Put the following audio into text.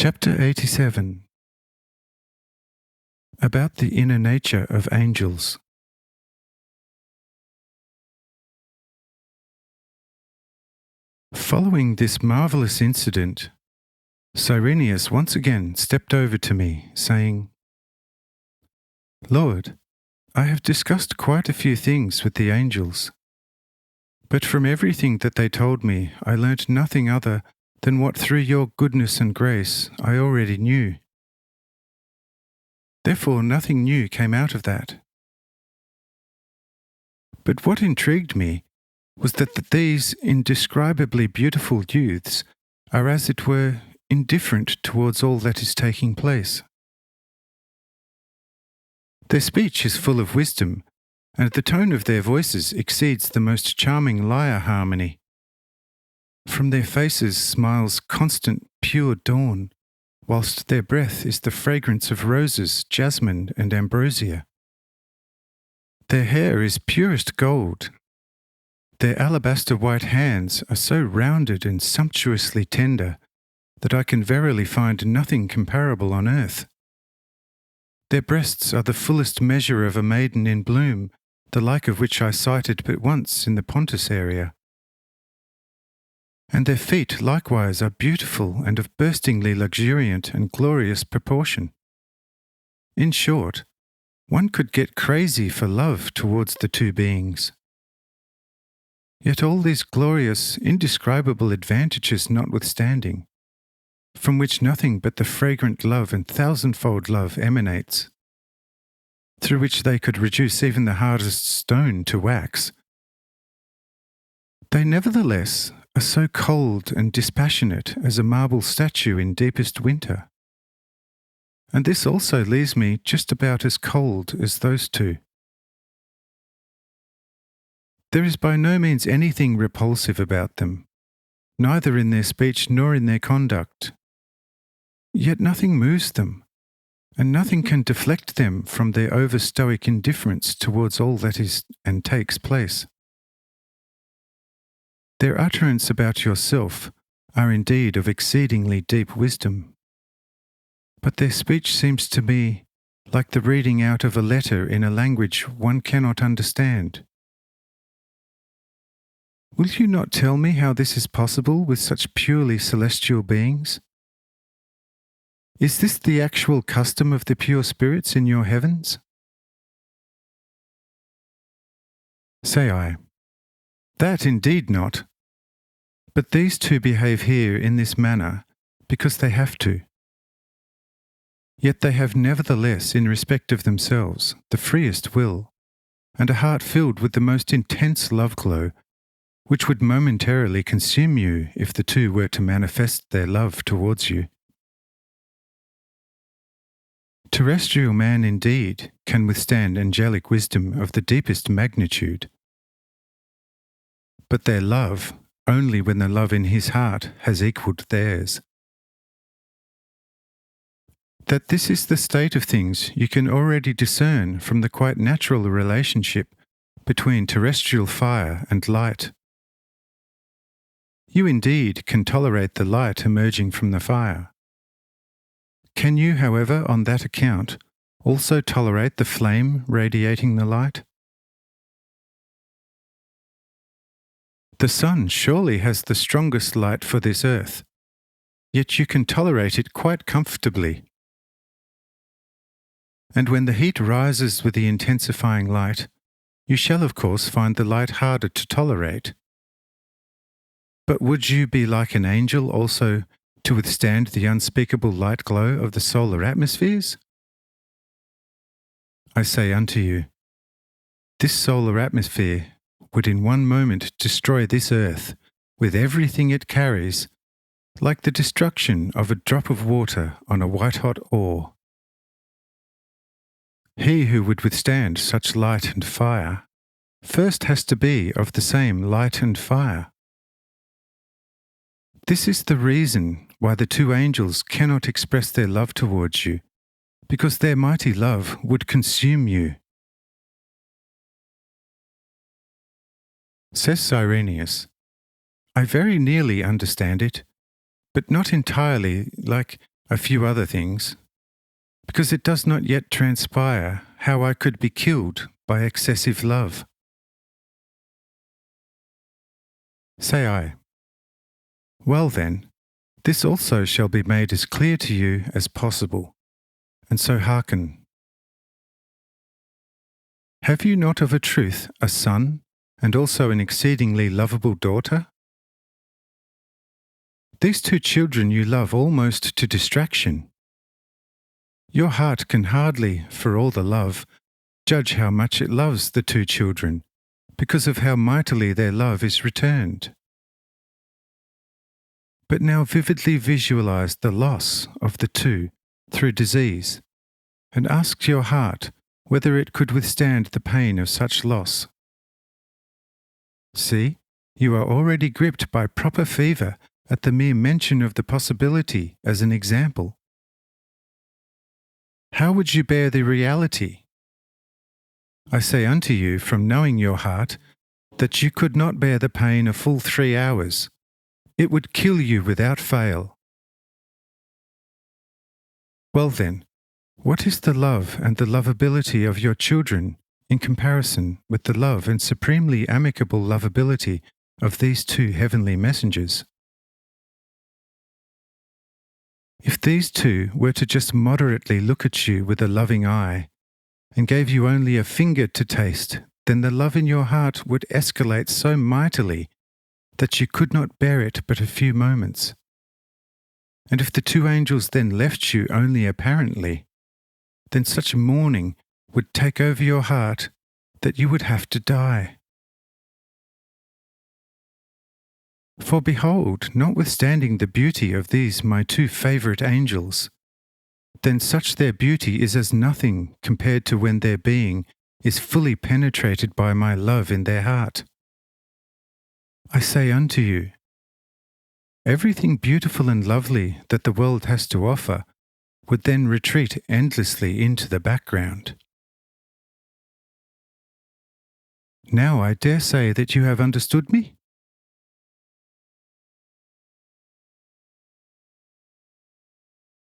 Chapter 87. About the inner nature of angels. Following this marvelous incident, Cyrenius once again stepped over to me, saying, "Lord, I have discussed quite a few things with the angels, but from everything that they told me, I learnt nothing other than what through your goodness and grace I already knew. Therefore nothing new came out of that. But what intrigued me was that these indescribably beautiful youths are, as it were, indifferent towards all that is taking place. Their speech is full of wisdom, and the tone of their voices exceeds the most charming lyre harmony. From their faces smiles constant pure dawn, whilst their breath is the fragrance of roses, jasmine, and ambrosia. Their hair is purest gold. Their alabaster white hands are so rounded and sumptuously tender that I can verily find nothing comparable on earth. Their breasts are the fullest measure of a maiden in bloom, the like of which I sighted but once in the Pontus area. And their feet likewise are beautiful and of burstingly luxuriant and glorious proportion. In short, one could get crazy for love towards the two beings. Yet all these glorious, indescribable advantages notwithstanding, from which nothing but the fragrant love and thousandfold love emanates, through which they could reduce even the hardest stone to wax, they nevertheless are so cold and dispassionate as a marble statue in deepest winter. And this also leaves me just about as cold as those two. There is by no means anything repulsive about them, neither in their speech nor in their conduct. Yet nothing moves them, and nothing can deflect them from their over-stoic indifference towards all that is and takes place. Their utterance about yourself are indeed of exceedingly deep wisdom, but their speech seems to me like the reading out of a letter in a language one cannot understand. Will you not tell me how this is possible with such purely celestial beings? Is this the actual custom of the pure spirits in your heavens? Say I, that indeed not. But these two behave here in this manner because they have to. Yet they have nevertheless, in respect of themselves, the freest will, and a heart filled with the most intense love glow, which would momentarily consume you if the two were to manifest their love towards you. Terrestrial man indeed can withstand angelic wisdom of the deepest magnitude, but their love only when the love in his heart has equalled theirs. That this is the state of things you can already discern from the quite natural relationship between terrestrial fire and light. You indeed can tolerate the light emerging from the fire. Can you, however, on that account, also tolerate the flame radiating the light? The sun surely has the strongest light for this earth, yet you can tolerate it quite comfortably. And when the heat rises with the intensifying light, you shall of course find the light harder to tolerate. But would you be like an angel also to withstand the unspeakable light glow of the solar atmospheres? I say unto you, this solar atmosphere would in one moment destroy this earth with everything it carries, like the destruction of a drop of water on a white-hot ore. He who would withstand such light and fire first has to be of the same light and fire. This is the reason why the two angels cannot express their love towards you, because their mighty love would consume you. Says Cyrenius, I very nearly understand it, but not entirely, like a few other things, because it does not yet transpire how I could be killed by excessive love. Say I, well then, this also shall be made as clear to you as possible, and so hearken. Have you not of a truth a son, and also an exceedingly lovable daughter? These two children you love almost to distraction. Your heart can hardly, for all the love, judge how much it loves the two children, because of how mightily their love is returned. But now vividly visualize the loss of the two through disease, and ask your heart whether it could withstand the pain of such loss. See, you are already gripped by proper fever at the mere mention of the possibility as an example. How would you bear the reality? I say unto you, from knowing your heart, that you could not bear the pain a full 3 hours. It would kill you without fail. Well then, what is the love and the lovability of your children in comparison with the love and supremely amicable lovability of these two heavenly messengers? If these two were to just moderately look at you with a loving eye, and gave you only a finger to taste, then the love in your heart would escalate so mightily that you could not bear it but a few moments. And if the two angels then left you only apparently, then such mourning would take over your heart that you would have to die. For behold, notwithstanding the beauty of these my two favourite angels, then such their beauty is as nothing compared to when their being is fully penetrated by my love in their heart. I say unto you, everything beautiful and lovely that the world has to offer would then retreat endlessly into the background. Now I dare say that you have understood me?